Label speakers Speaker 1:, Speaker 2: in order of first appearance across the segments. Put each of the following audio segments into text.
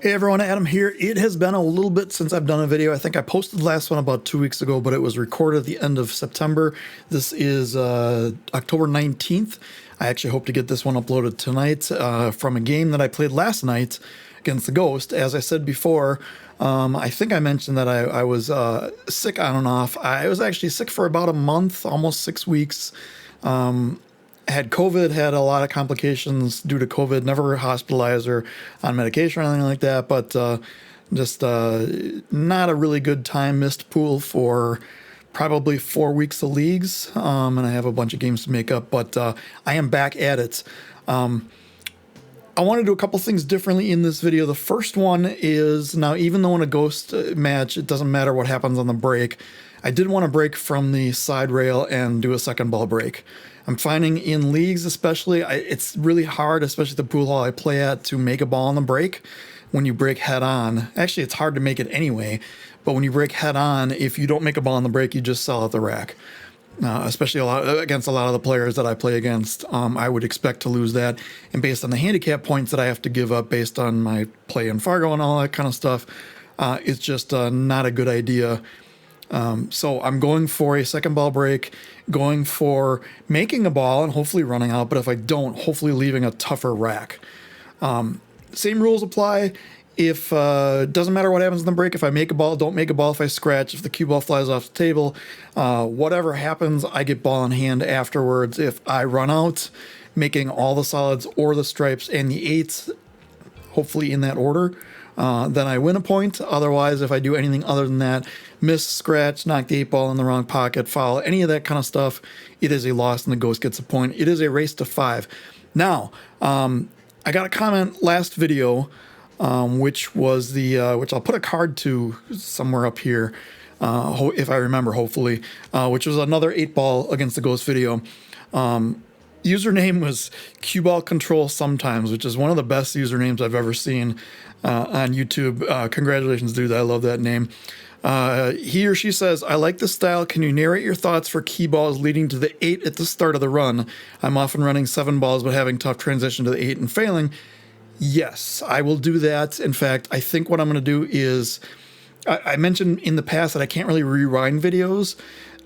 Speaker 1: Hey everyone, Adam here. It has been a little bit since I've done a video. I think I posted the last one about 2 weeks ago, but it was recorded at the end of September. This is October 19th. I actually hope to get this one uploaded tonight from a game that I played last night against the Ghost. As I said before, I think I mentioned that I was sick on and off. I was actually sick for about a month, almost 6 weeks. Had COVID, had a lot of complications due to COVID, never hospitalized or on medication or anything like that, but just not a really good time. Missed pool for probably 4 weeks of leagues, and I have a bunch of games to make up, but I am back at it. I want to do a couple things differently in this video. The first one is, now even though in a Ghost match, it doesn't matter what happens on the break, I did want to break from the side rail and do a second ball break. I'm finding in leagues especially, it's really hard, especially the pool hall I play at, to make a ball on the break when you break head on. Actually, it's hard to make it anyway, but when you break head on, if you don't make a ball on the break, you just sell at the rack. Especially against a lot of the players that I play against, I would expect to lose that. And based on the handicap points that I have to give up based on my play in Fargo and all that kind of stuff, it's just not a good idea. So I'm going for a second ball break, going for making a ball and hopefully running out, but if I don't, hopefully leaving a tougher rack. Same rules apply. If doesn't matter what happens in the break, if I make a ball, don't make a ball, if I scratch, if the cue ball flies off the table, whatever happens, I get ball in hand afterwards. If I run out, making all the solids or the stripes and the eights, hopefully in that order, then I win a point. Otherwise, if I do anything other than that, miss, scratch, knock the 8-ball in the wrong pocket, foul, any of that kind of stuff, it is a loss and the Ghost gets a point. It is a race to 5. Now, I got a comment last video, which was the, which I'll put a card to somewhere up here, if I remember, hopefully, which was another 8-ball against the Ghost video. Username was Cue Ball Control Sometimes, which is one of the best usernames I've ever seen on YouTube. Congratulations, dude. I love that name. He or she says, I like this style. Can you narrate your thoughts for key balls leading to the 8 at the start of the run? I'm often running 7 balls, but having tough transition to the 8 and failing. Yes, I will do that. In fact, I think what I'm going to do is, I mentioned in the past that I can't really rewind videos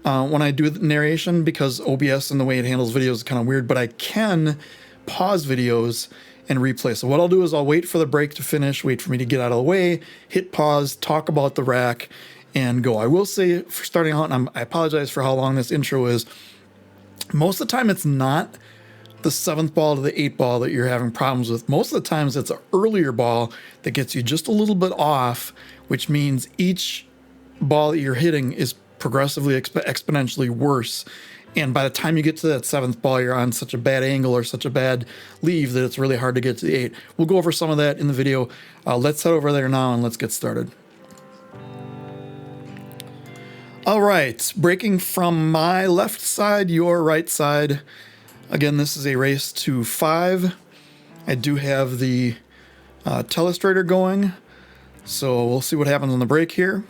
Speaker 1: when I do the narration because OBS and the way it handles videos is kind of weird, but I can pause videos and replay. So what I'll do is I'll wait for the break to finish, wait for me to get out of the way, hit pause, talk about the rack, and go. I will say, for starting out, and I apologize for how long this intro is, most of the time it's not the 7th ball to the 8 ball that you're having problems with. Most of the times it's an earlier ball that gets you just a little bit off, which means each ball that you're hitting is progressively exponentially worse. And by the time you get to that 7th ball, you're on such a bad angle or such a bad leave that it's really hard to get to the 8. We'll go over some of that in the video. Let's head over there now and let's get started. All right, breaking from my left side, your right side. Again, this is a race to 5. I do have the telestrator going, so we'll see what happens on the break here.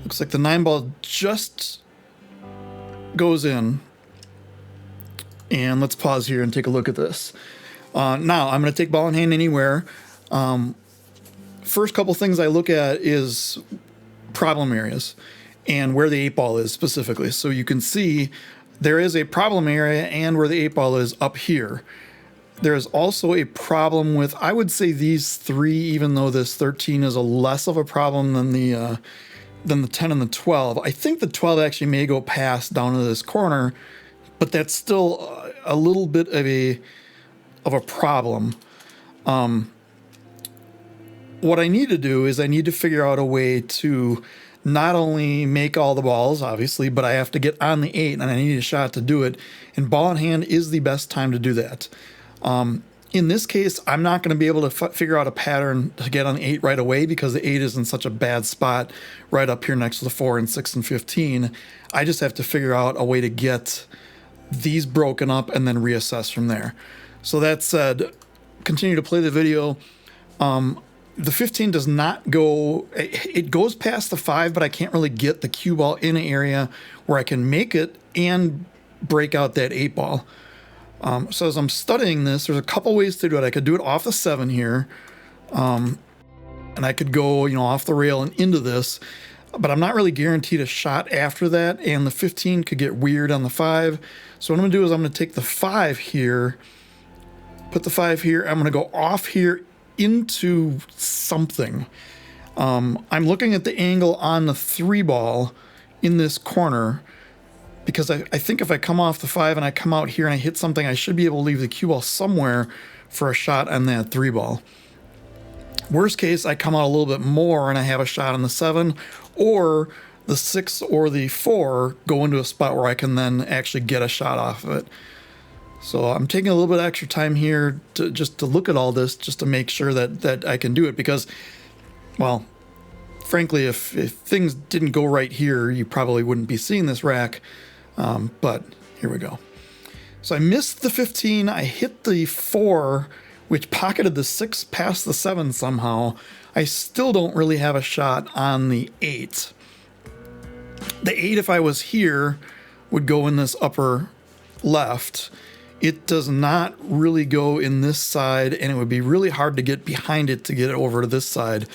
Speaker 1: Looks like the 9 ball just goes in. And let's pause here and take a look at this. Now, I'm going to take ball in hand anywhere. First couple things I look at is problem areas and where the 8 ball is specifically. So you can see there is a problem area and where the 8 ball is up here. There is also a problem with, I would say, these 3, even though this 13 is a less of a problem than the 10 and the 12. I think the 12 actually may go past down to this corner, but that's still a little bit of a problem. What I need to do is I need to figure out a way to not only make all the balls, obviously, but I have to get on the 8, and I need a shot to do it. And ball in hand is the best time to do that. In this case, I'm not going to be able to figure out a pattern to get on the 8 right away because the 8 is in such a bad spot right up here next to the 4 and 6 and 15. I just have to figure out a way to get these broken up and then reassess from there. So that said, continue to play the video. The 15 does not go, it goes past the 5, but I can't really get the cue ball in an area where I can make it and break out that 8 ball. So as I'm studying this, there's a couple ways to do it. I could do it off the 7 here, and I could go, off the rail and into this, but I'm not really guaranteed a shot after that, and the 15 could get weird on the 5. So what I'm gonna do is I'm gonna take the 5 here, put the 5 here, I'm gonna go off here into something. I'm looking at the angle on the 3 ball in this corner, because I think if I come off the 5 and I come out here and I hit something, I should be able to leave the cue ball somewhere for a shot on that 3 ball. Worst case, I come out a little bit more and I have a shot on the 7, or the 6 or the 4 go into a spot where I can then actually get a shot off of it. So I'm taking a little bit extra time here to just to look at all this, just to make sure that I can do it, because, well, frankly, if things didn't go right here, you probably wouldn't be seeing this rack. But here we go. So I missed the 15. I hit the 4, which pocketed the 6 past the 7 somehow. I still don't really have a shot on the 8. The 8, if I was here, would go in this upper left. It does not really go in this side, and it would be really hard to get behind it to get it over to this side.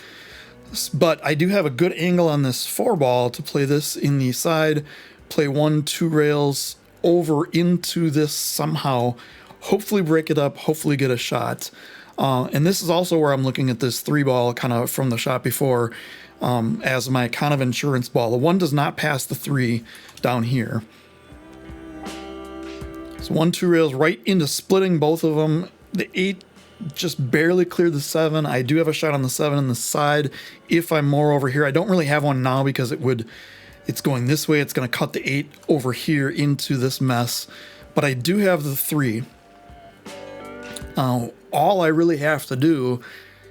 Speaker 1: But I do have a good angle on this 4 ball to play this in the side, play 1, 2 rails over into this somehow, hopefully break it up, hopefully get a shot. And this is also where I'm looking at this 3 ball kind of from the shot before as my kind of insurance ball. The 1 does not pass the 3 down here. So 1, 2 rails right into splitting both of them. The 8 just barely cleared the 7. I do have a shot on the 7 on the side if I'm more over here. I don't really have one now because it's going this way. It's going to cut the 8 over here into this mess. But I do have the 3. All I really have to do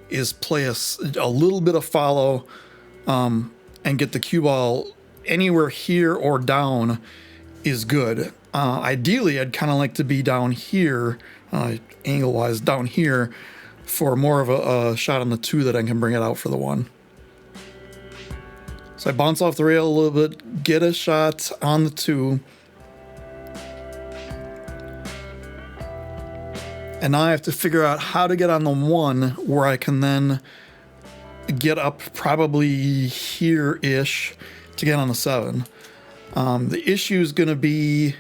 Speaker 1: is play a little bit of follow and get the cue ball anywhere here or down is good. Ideally, I'd kind of like to be down here, angle-wise down here, for more of a shot on the 2 that I can bring it out for the 1. So I bounce off the rail a little bit, get a shot on the 2. And now I have to figure out how to get on the 1 where I can then get up probably here-ish to get on the 7. The issue is going to be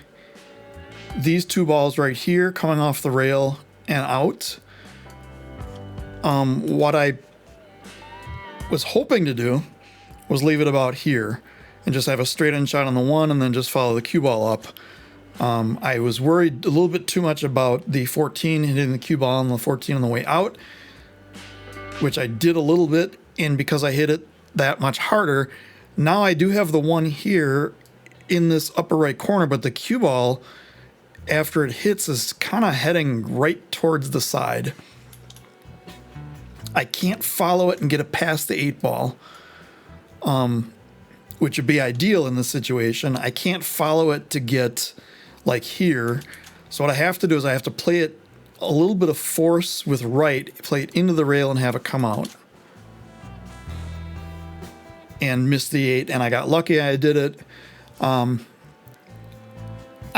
Speaker 1: these 2 balls right here coming off the rail and out. What I was hoping to do was leave it about here and just have a straight in shot on the 1 and then just follow the cue ball up. I was worried a little bit too much about the 14 hitting the cue ball and the 14 on the way out, which I did a little bit, and because I hit it that much harder, now I do have the 1 here in this upper right corner, but the cue ball, after it hits, is kind of heading right towards the side. I can't follow it and get it past the 8 ball, which would be ideal in this situation. I can't follow it to get like here. So what I have to do is I have to play it a little bit of force with right, play it into the rail and have it come out. And miss the 8, and I got lucky. I did it. I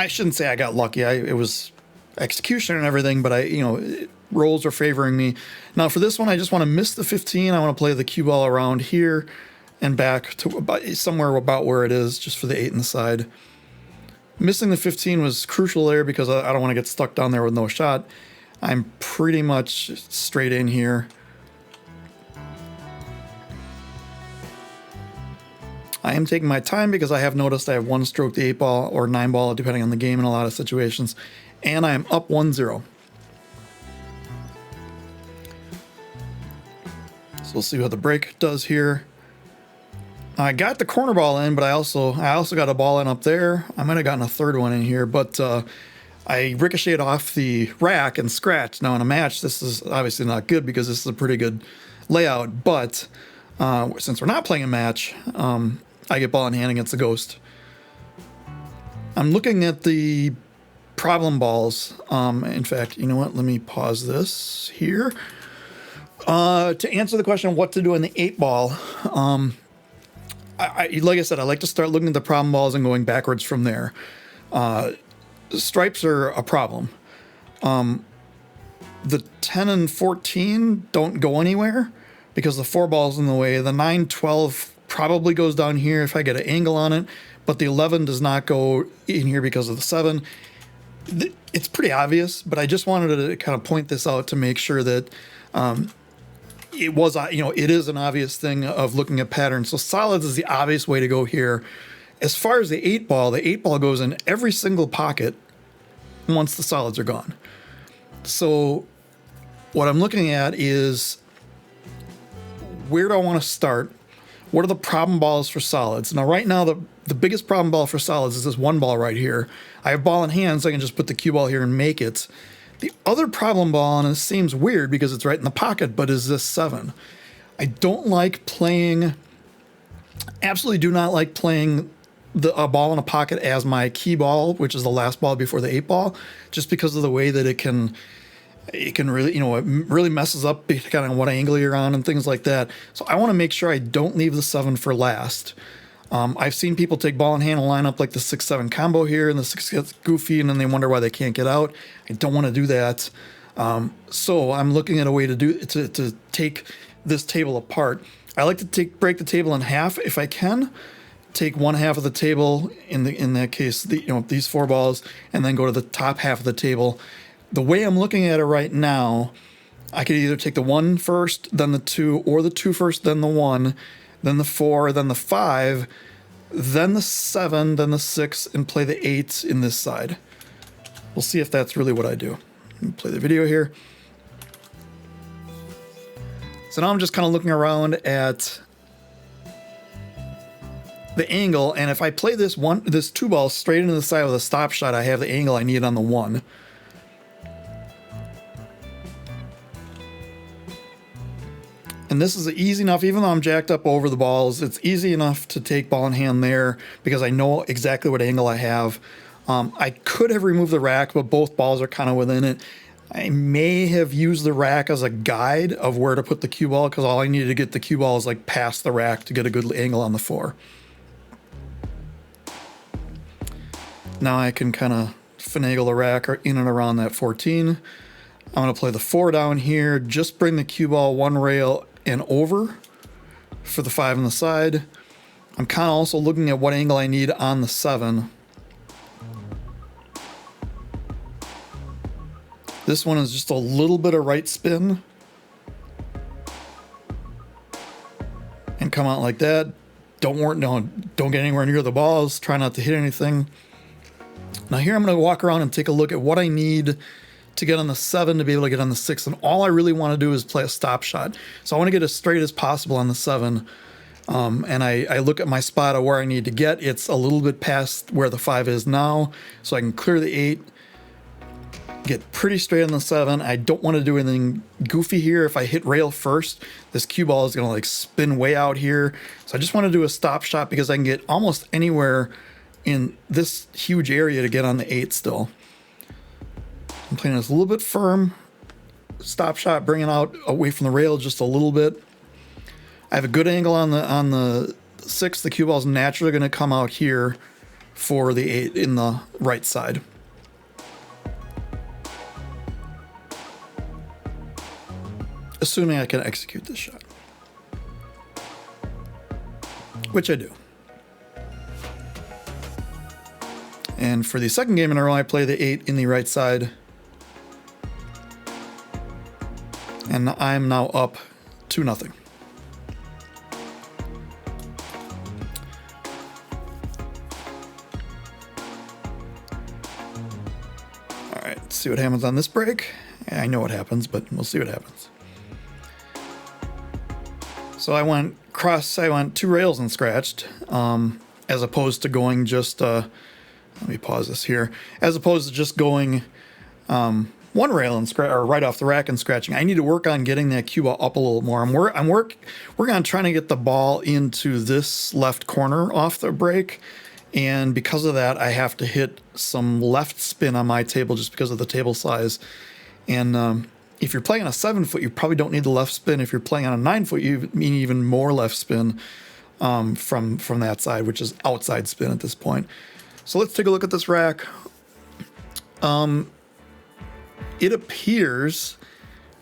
Speaker 1: shouldn't say I got lucky. It was execution and everything, but rolls are favoring me. Now for this one, I just want to miss the 15. I want to play the cue ball around here and back to somewhere about where it is, just for the 8 in the side. Missing the 15 was crucial there because I don't want to get stuck down there with no shot. I'm pretty much straight in here. I am taking my time because I have noticed I have 1 stroke the 8 ball or 9 ball, depending on the game in a lot of situations. And I am up 1-0. So we'll see what the break does here. I got the corner ball in, but I also got a ball in up there. I might have gotten a third one in here, but I ricocheted off the rack and scratched. Now in a match, this is obviously not good because this is a pretty good layout, but since we're not playing a match, I get ball in hand against the ghost. I'm looking at the problem balls. In fact, you know what? Let me pause this here. To answer the question of what to do in the 8 ball, like I said, I like to start looking at the problem balls and going backwards from there. Stripes are a problem. The 10 and 14 don't go anywhere because the 4 ball's in the way. The 9, 12 probably goes down here if I get an angle on it, but the 11 does not go in here because of the 7. It's pretty obvious, but I just wanted to kind of point this out to make sure that it was, it is an obvious thing of looking at patterns. So solids is the obvious way to go here. As far as the 8 ball goes in every single pocket once the solids are gone. So what I'm looking at is, where do I want to start? What are the problem balls for solids? Now, right now, the biggest problem ball for solids is this 1 ball right here. I have ball in hand, so I can just put the cue ball here and make it. The other problem ball, and it seems weird because it's right in the pocket, but is this 7. I don't like playing, absolutely do not like playing a ball in a pocket as my key ball, which is the last ball before the 8 ball, just because of the way that it can really, it really messes up kind of what angle you're on and things like that. So I want to make sure I don't leave the 7 for last. I've seen people take ball in hand and line up like the 6-7 combo here, and the 6 gets goofy, and then they wonder why they can't get out. I don't want to do that. So I'm looking at a way to take this table apart. I like to break the table in half if I can. Take one half of the table, in that case, these 4 balls, and then go to the top half of the table. The way I'm looking at it right now, I could either take the 1 first, then the 2, or the 2 first, then the 1, then the 4, then the 5, then the 7, then the 6, and play the 8 in this side. We'll see if that's really what I do. Let me play the video here. So now I'm just kind of looking around at the angle, and if I play this 2 ball straight into the side with a stop shot, I have the angle I need on the 1. And this is easy enough, even though I'm jacked up over the balls, it's easy enough to take ball in hand there because I know exactly what angle I have. I could have removed the rack, but both balls are kind of within it. I may have used the rack as a guide of where to put the cue ball, because all I needed to get the cue ball is like past the rack to get a good angle on the 4. Now I can kind of finagle the rack in and around that 14. I'm going to play the 4 down here, just bring the cue ball 1 rail and over for the 5 on the side. I'm kind of also looking at what angle I need on the 7. This one is just a little bit of right spin and come out like that. Don't get anywhere near the balls. Try not to hit anything. Now here I'm going to walk around and take a look at what I need to get on the 7 to be able to get on the 6. And all I really want to do is play a stop shot. So I want to get as straight as possible on the 7. And I look at my spot of where I need to get. It's a little bit past where the 5 is now. So I can clear the 8. Get pretty straight on the 7. I don't want to do anything goofy here. If I hit rail first, this cue ball is going to like spin way out here. So I just want to do a stop shot because I can get almost anywhere in this huge area to get on the 8 still. I'm playing this a little bit firm. Stop shot, bringing out away from the rail just a little bit. I have a good angle on the 6. The cue ball is naturally going to come out here for the 8 in the right side. Assuming I can execute this shot, which I do. And for the second game in a row, I play the 8 in the right side. And I'm now up 2-0. All right, let's see what happens on this break. I know what happens, but we'll see what happens. So I went 2 rails and scratched, as opposed to going just, let me pause this here, as opposed to just going 1 rail and or right off the rack and scratching. I need to work on getting that cue ball up a little more. I'm working on trying to get the ball into this left corner off the break, and because of that, I have to hit some left spin on my table just because of the table size. And if you're playing on a 7-foot, you probably don't need the left spin. If you're playing on a 9-foot, you need even more left spin from that side, which is outside spin at this point. So let's take a look at this rack. it appears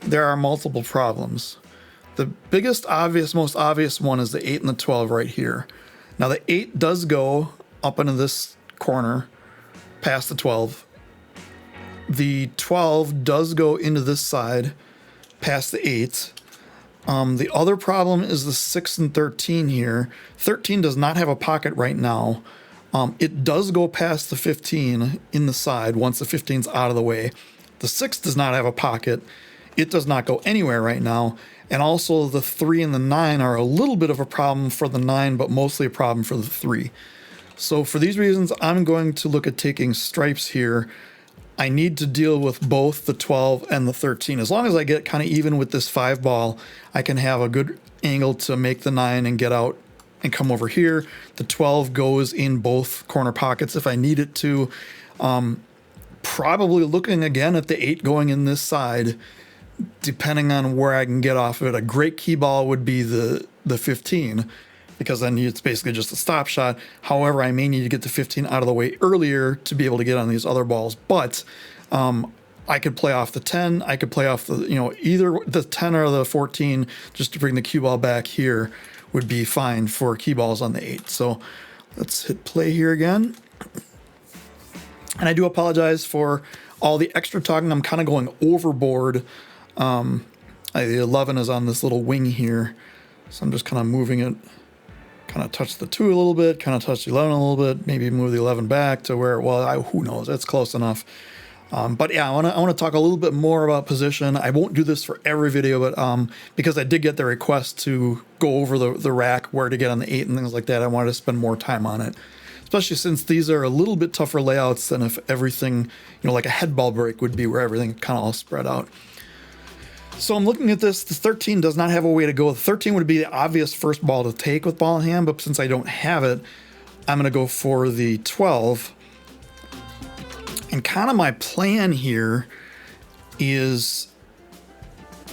Speaker 1: there are multiple problems. The biggest obvious, most obvious one is the 8 and the 12 right here. Now the 8 does go up into this corner past the 12. The 12 does go into this side past the 8. The other problem is the 6 and 13 here. 13 does not have a pocket right now. It does go past the 15 in the side once the 15's out of the way. The 6 does not have a pocket. It does not go anywhere right now. And also the 3 and the 9 are a little bit of a problem for the 9, but mostly a problem for the 3. So for these reasons, I'm going to look at taking stripes here. I need to deal with both the 12 and the 13. As long as I get kind of even with this 5 ball, I can have a good angle to make the 9 and get out and come over here. The 12 goes in both corner pockets if I need it to. Probably looking again at the 8 going in this side, depending on where I can get off of it. A great key ball would be the 15, because then it's basically just a stop shot. However, I may need to get the 15 out of the way earlier to be able to get on these other balls. But I could play off the 10. I could play off the, either the 10 or the 14 just to bring the cue ball back here would be fine for key balls on the 8. So let's hit play here again. And I do apologize for all the extra talking. I'm kind of going overboard. The 11 is on this little wing here, so I'm just kind of moving it, kind of touch the 2 a little bit, kind of touch the 11 a little bit, maybe move the 11 back to where, well, who knows, that's close enough. But yeah, I want to talk a little bit more about position. I won't do this for every video, but because I did get the request to go over the rack, where to get on the 8 and things like that, I wanted to spend more time on it. Especially since these are a little bit tougher layouts than if everything, like a head ball break would be, where everything kind of all spread out. So I'm looking at this. The 13 does not have a way to go. The 13 would be the obvious first ball to take with ball in hand, but since I don't have it, I'm going to go for the 12. And kind of my plan here is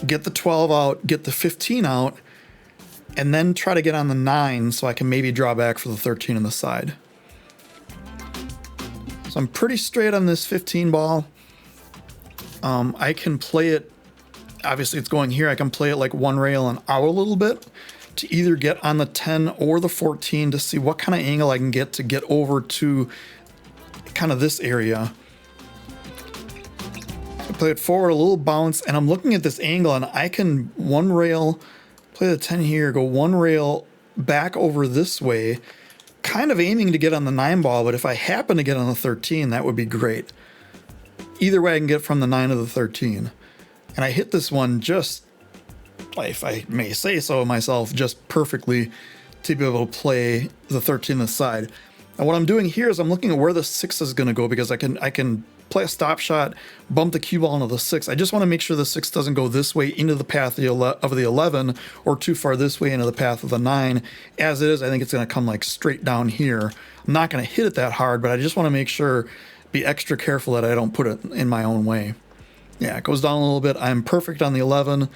Speaker 1: get the 12 out, get the 15 out, and then try to get on the 9 so I can maybe draw back for the 13 on the side. So I'm pretty straight on this 15 ball. I can play it. Obviously it's going here. I can play it like one rail and out a little bit to either get on the 10 or the 14 to see what kind of angle I can get to get over to kind of this area. So play it forward, a little bounce, and I'm looking at this angle and I can one rail, play the 10 here, go one rail back over this way, kind of aiming to get on the 9 ball, but if I happen to get on the 13, that would be great. Either way I can get from the 9 to the 13. And I hit this one just, if I may say so myself, just perfectly to be able to play the 13 this side. And what I'm doing here is I'm looking at where the 6 is going to go, because I can play a stop shot, bump the cue ball into the 6. I just want to make sure the 6 doesn't go this way into the path of the 11 or too far this way into the path of the 9. As it is, I think it's going to come like straight down here. I'm not going to hit it that hard, but I just want to make sure, be extra careful that I don't put it in my own way. Yeah, it goes down a little bit. I'm perfect on the 11.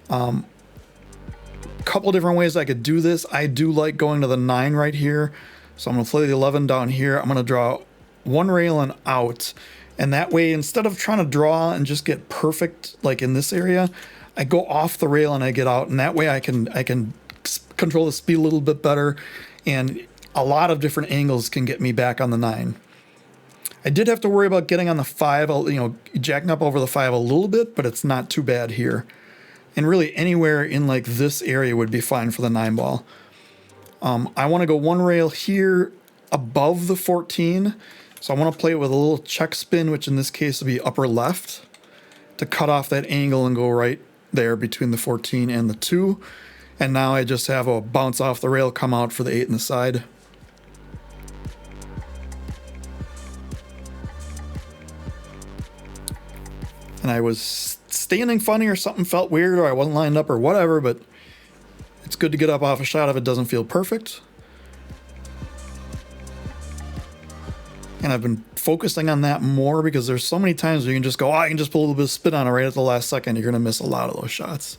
Speaker 1: Couple different ways I could do this. I do like going to the 9 right here. So I'm going to play the 11 down here. I'm going to draw one rail and out. And that way, instead of trying to draw and just get perfect, like in this area, I go off the rail and I get out. And that way I can control the speed a little bit better. And a lot of different angles can get me back on the 9. I did have to worry about getting on the 5, jacking up over the 5 a little bit, but it's not too bad here. And really anywhere in like this area would be fine for the 9 ball. I want to go one rail here above the 14. So I want to play it with a little check spin, which in this case would be upper left, to cut off that angle and go right there between the 14 and the 2. And now I just have a bounce off the rail, come out for the 8 in the side. And I was standing funny or something felt weird or I wasn't lined up or whatever, but it's good to get up off a shot if it doesn't feel perfect. And I've been focusing on that more because there's so many times where you can just go, I can just put a little bit of spin on it right at the last second. You're going to miss a lot of those shots.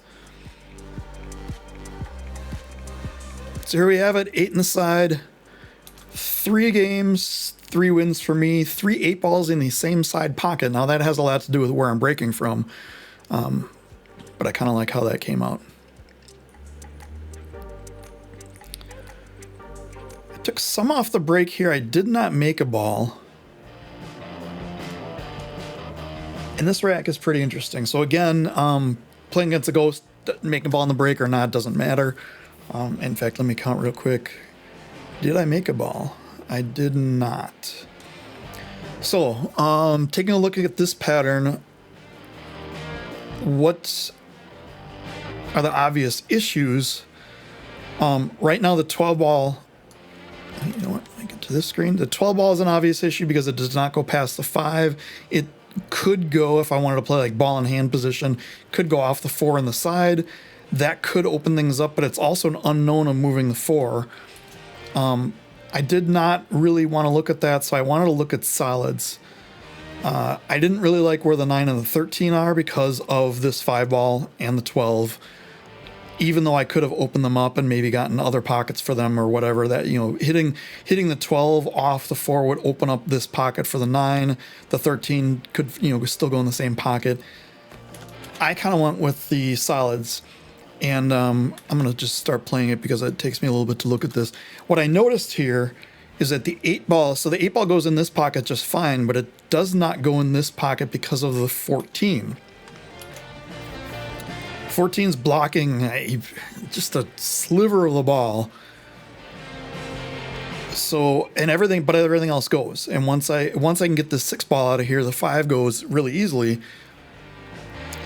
Speaker 1: So here we have it, 8 in the side, 3 games, 3 wins for me. 3 8-balls in the same side pocket. Now that has a lot to do with where I'm breaking from, but I kind of like how that came out. I took some off the break here. I did not make a ball. And this rack is pretty interesting. So again, playing against a ghost, making a ball on the break or not doesn't matter. In fact, let me count real quick. Did I make a ball? I did not. So, taking a look at this pattern, what are the obvious issues? Right now, the 12 ball, you know what, let me get to this screen. The 12 ball is an obvious issue because it does not go past the 5. It could go, if I wanted to play like ball in hand position, could go off the 4 on the side. That could open things up, but it's also an unknown of moving the 4. I did not really want to look at that, so I wanted to look at solids. I didn't really like where the 9 and the 13 are because of this 5 ball and the 12. Even though I could have opened them up and maybe gotten other pockets for them or whatever, that, you know, hitting the 12 off the 4 would open up this pocket for the 9. The 13 could, you know, still go in the same pocket. I kind of went with the solids. And I'm going to just start playing it because it takes me a little bit to look at this. What I noticed here is that the 8-ball, so the 8-ball goes in this pocket just fine, but it does not go in this pocket because of the 14. 14's blocking just a sliver of the ball. So, and everything, but everything else goes. And once I can get this 6-ball out of here, the 5 goes really easily.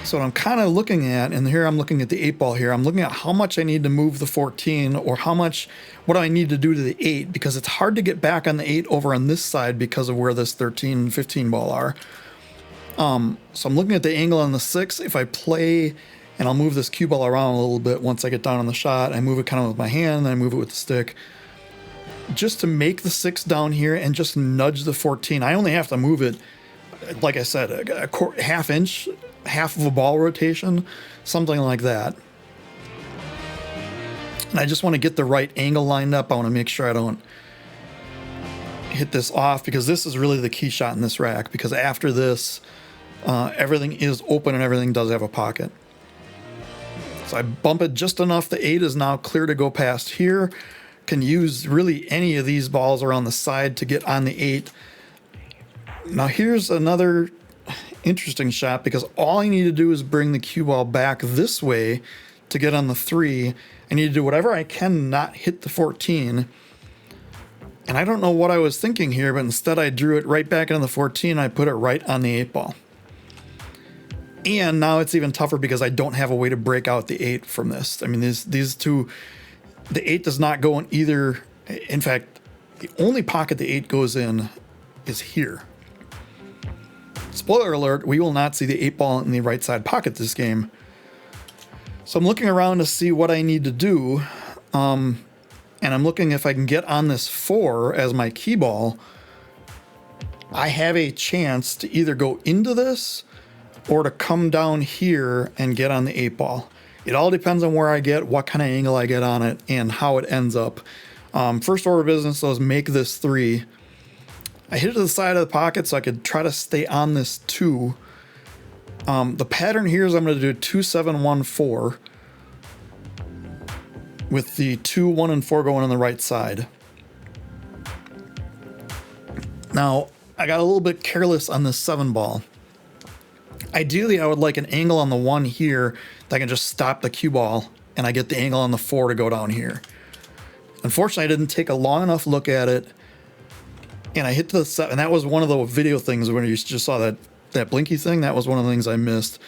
Speaker 1: So what I'm kind of looking at, and here I'm looking at the 8-ball here, I'm looking at how much I need to move the 14 or what do I need to do to the 8, because it's hard to get back on the 8 over on this side because of where this 13 and 15 ball are. So I'm looking at the angle on the 6. If I play, and I'll move this cue ball around a little bit once I get down on the shot, I move it kind of with my hand, then I move it with the stick. Just to make the 6 down here and just nudge the 14. I only have to move it, like I said, a half inch, half of a ball rotation, something like that. And I just want to get the right angle lined up. I want to make sure I don't hit this off, because this is really the key shot in this rack, because after this, everything is open and everything does have a pocket. So I bump it just enough. The 8 is now clear to go past here. Can use really any of these balls around the side to get on the 8. Now here's another interesting shot, because all I need to do is bring the cue ball back this way to get on the 3. I need to do whatever I can not hit the 14. And I don't know what I was thinking here, but instead I drew it right back on the 14. I put it right on the 8-ball. And now it's even tougher because I don't have a way to break out the 8 from this. I mean, these two, the 8 does not go in either. In fact, the only pocket the 8 goes in is here. Spoiler alert, we will not see the 8-ball in the right side pocket this game. So I'm looking around to see what I need to do. And I'm looking if I can get on this 4 as my key ball. I have a chance to either go into this or to come down here and get on the 8-ball. It all depends on where I get, what kind of angle I get on it, and how it ends up. First order of business though is make this 3. I hit it to the side of the pocket so I could try to stay on this 2. The pattern here is I'm going to do 2, 7, 1, 4 with the 2, 1, and 4 going on the right side. Now, I got a little bit careless on this 7 ball. Ideally, I would like an angle on the 1 here that I can just stop the cue ball, and I get the angle on the 4 to go down here. Unfortunately, I didn't take a long enough look at it, and I hit the 7, and that was one of the video things when you just saw that blinky thing. That was one of the things I missed.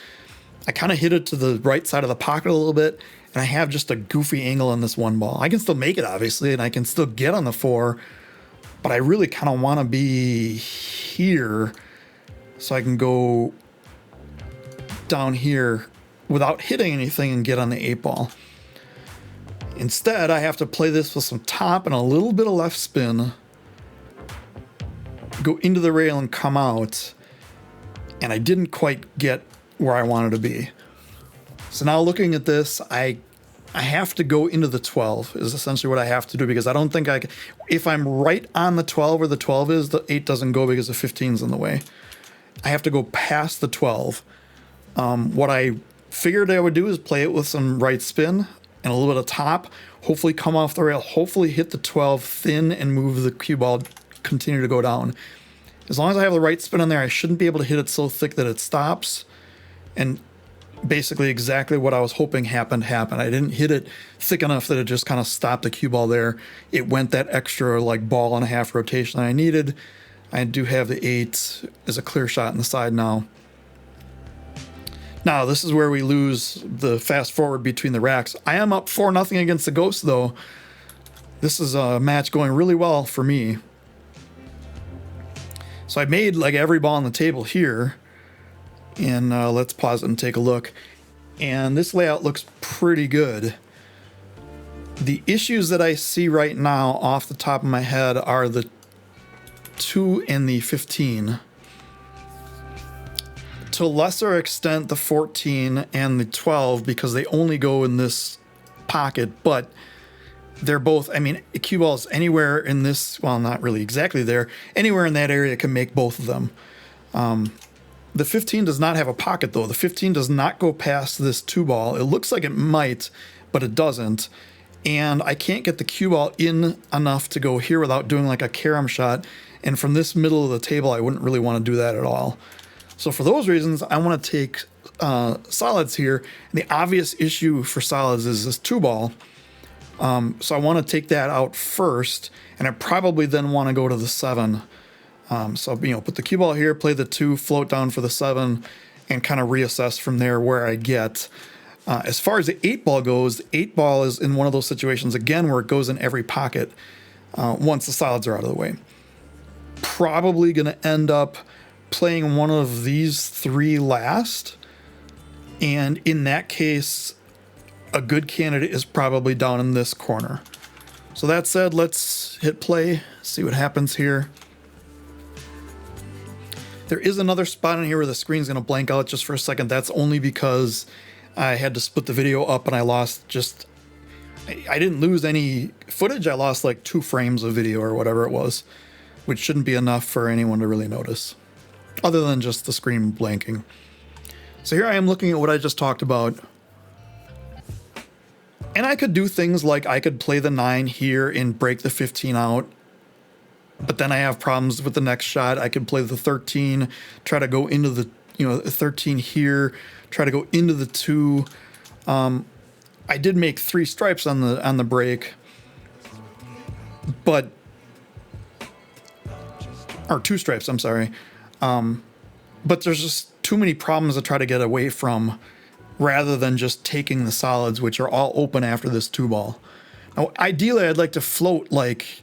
Speaker 1: I kind of hit it to the right side of the pocket a little bit, and I have just a goofy angle on this 1 ball. I can still make it, obviously, and I can still get on the 4, but I really kind of want to be here so I can go down here without hitting anything and get on the 8-ball. Instead, I have to play this with some top and a little bit of left spin, go into the rail and come out, and I didn't quite get where I wanted to be. So now looking at this, I I have to go into the 12 is essentially what I have to do, because I don't think I can, if I'm right on the 12 where the 12 is, the 8 doesn't go because the 15's in the way. I have to go past the 12. What I figured I would do is play it with some right spin and a little bit of top, hopefully come off the rail, hopefully hit the 12 thin and move the cue ball, continue to go down. As long as I have the right spin on there, I shouldn't be able to hit it so thick that it stops. And basically exactly what I was hoping happened. I didn't hit it thick enough that it just kind of stopped the cue ball there. It went that extra like ball and a half rotation that I needed. I do have the 8 as a clear shot in the side now. Now this is where we lose the fast forward between the racks. I am up 4-0 against the Ghost though. This is a match going really well for me. So I made like every ball on the table here. And let's pause it and take a look. And this layout looks pretty good. The issues that I see right now off the top of my head are the 2 and the 15. To a lesser extent, the 14 and the 12, because they only go in this pocket, but they're both, I mean, cue balls anywhere in this, well, not really exactly there, anywhere in that area can make both of them. The 15 does not have a pocket though. The 15 does not go past this 2 ball. It looks like it might, but it doesn't. And I can't get the cue ball in enough to go here without doing like a carom shot. And from this middle of the table, I wouldn't really want to do that at all. So for those reasons, I want to take solids here. And the obvious issue for solids is this 2 ball. So I want to take that out first. And I probably then want to go to the 7. So, put the cue ball here, play the 2, float down for the 7, and kind of reassess from there where I get. As far as the 8 ball goes, the 8 ball is in one of those situations, again, where it goes in every pocket once the solids are out of the way. Probably going to end up playing one of these 3 last. And in that case, a good candidate is probably down in this corner. So that said, let's hit play, see what happens here. There is another spot in here where the screen's going to blank out just for a second. That's only because I had to split the video up and I lost I didn't lose any footage. I lost like 2 frames of video or whatever it was, which shouldn't be enough for anyone to really notice, other than just the screen blanking. So here I am looking at what I just talked about. And I could do things like I could play the 9 here and break the 15 out. But then I have problems with the next shot. I could play the 13, try to go into the, 13 here, try to go into the 2. I did make 3 stripes on the break, but, or 2 stripes, I'm sorry. But there's just too many problems to try to get away from rather than just taking the solids, which are all open after this 2 ball. Now, ideally, I'd like to float like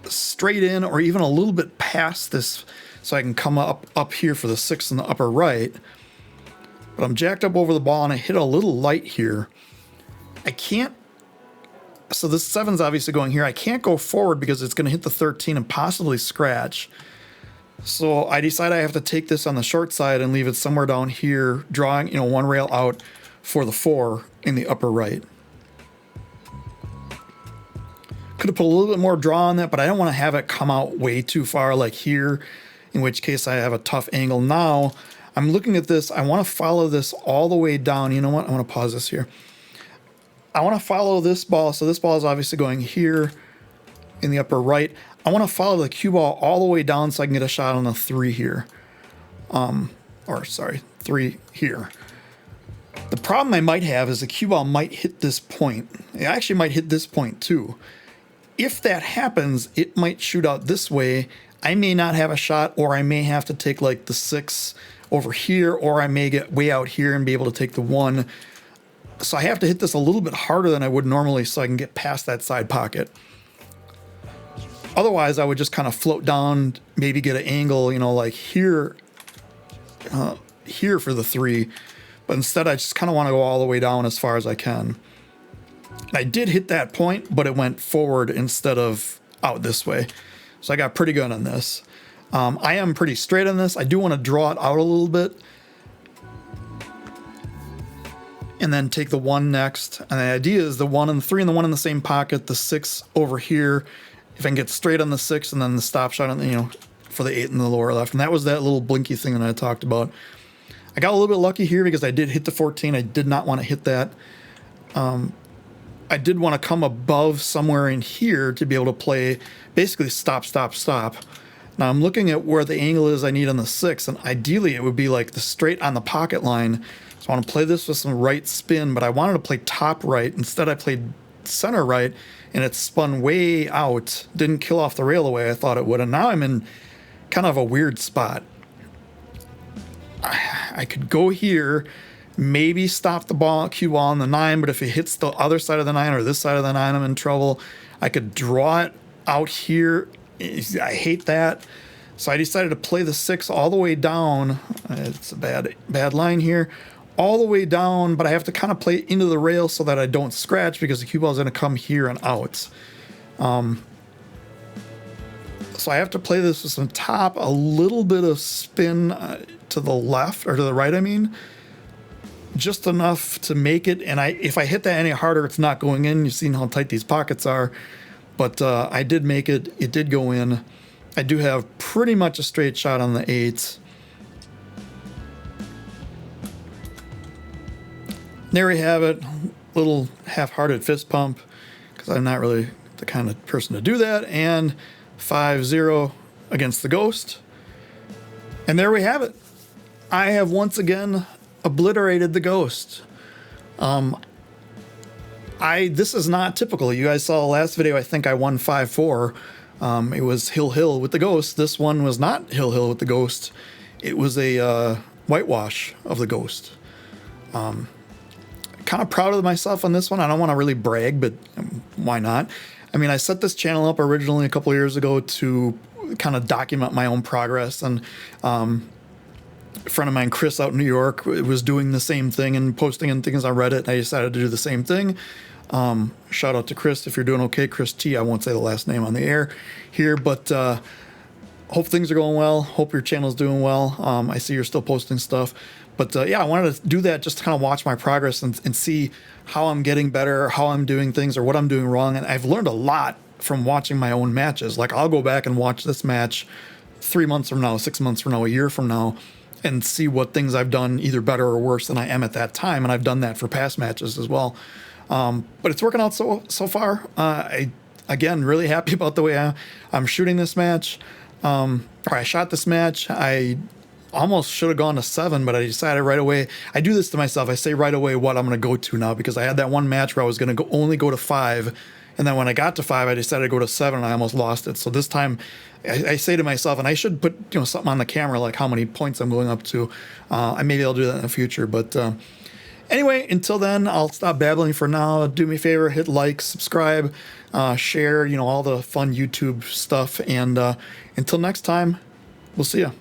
Speaker 1: straight in or even a little bit past this so I can come up here for the 6 in the upper right. But I'm jacked up over the ball and I hit a little light here. I can't, so this 7's obviously going here. I can't go forward because it's going to hit the 13 and possibly scratch. So I decide I have to take this on the short side and leave it somewhere down here, drawing, 1 rail out for the 4 in the upper right. Could have put a little bit more draw on that, but I don't want to have it come out way too far like here, in which case I have a tough angle. Now, I'm looking at this. I want to follow this all the way down. You know what? I want to pause this here. I want to follow this ball. So this ball is obviously going here in the upper right. I want to follow the cue ball all the way down so I can get a shot on the 3 here. 3 here. The problem I might have is the cue ball might hit this point. It actually might hit this point too. If that happens, it might shoot out this way. I may not have a shot, or I may have to take like the 6 over here, or I may get way out here and be able to take the 1. So I have to hit this a little bit harder than I would normally so I can get past that side pocket. Otherwise, I would just kind of float down, maybe get an angle, like here, here for the 3. But instead, I just kind of want to go all the way down as far as I can. I did hit that point, but it went forward instead of out this way. So I got pretty good on this. I am pretty straight on this. I do want to draw it out a little bit. and then take the 1 next. And the idea is the 1 and the 3 and the 1 in the same pocket, the 6 over here. If I can get straight on the 6 and then the stop shot on the, for the 8 in the lower left. And that was that little blinky thing that I talked about. I got a little bit lucky here because I did hit the 14. I did not want to hit that. I did want to come above somewhere in here to be able to play basically stop, stop, stop. Now I'm looking at where the angle is I need on the 6, and ideally it would be like the straight on the pocket line. So I want to play this with some right spin, but I wanted to play top right. Instead I played center right, and it spun way out. Didn't kill off the rail the way I thought it would, and now I'm in kind of a weird spot. I could go here, maybe stop the ball, cue ball on the 9, but if it hits the other side of the 9 or this side of the 9, I'm in trouble. I could draw it out here. I hate that. So I decided to play the 6 all the way down. It's a bad line here. All the way down, but I have to kind of play into the rail so that I don't scratch because the cue ball is going to come here and out. So I have to play this with some top, a little bit of spin to the left, or to the right, I mean. Just enough to make it, and if I hit that any harder, it's not going in. You've seen how tight these pockets are. But I did make it. It did go in. I do have pretty much a straight shot on the 8. There we have it. Little half-hearted fist pump, because I'm not really the kind of person to do that. And 5-0 against the Ghost. And there we have it. I have once again obliterated the Ghost. This is not typical. You guys saw the last video, I think I won 5-4. It was Hill with the Ghost. This one was not Hill with the Ghost. It was a whitewash of the Ghost. Kind of proud of myself on this one. I don't want to really brag, but why not? I mean, I set this channel up originally a couple years ago to kind of document my own progress, and a friend of mine, Chris, out in New York, was doing the same thing and posting and things on Reddit, and I decided to do the same thing. Shout out to Chris if you're doing okay. Chris T. I won't say the last name on the air here, but hope things are going well. Hope your channel's doing well. I see you're still posting stuff. But yeah, I wanted to do that just to kind of watch my progress and see how I'm getting better, how I'm doing things, or what I'm doing wrong. And I've learned a lot from watching my own matches. Like, I'll go back and watch this match 3 months from now, 6 months from now, a year from now, and see what things I've done either better or worse than I am at that time. And I've done that for past matches as well. But it's working out so far. Again, really happy about the way I'm shooting this match. Or I shot this match. I almost should have gone to 7, but I decided right away. I do this to myself. I say right away what I'm going to go to now, because I had that one match where I was going to only go to 5. And then when I got to 5, I decided to go to 7, and I almost lost it. So this time I say to myself, and I should put something on the camera, like how many points I'm going up to. Maybe I'll do that in the future. But anyway, until then, I'll stop babbling for now. Do me a favor, hit like, subscribe, share, all the fun YouTube stuff. And until next time, we'll see ya.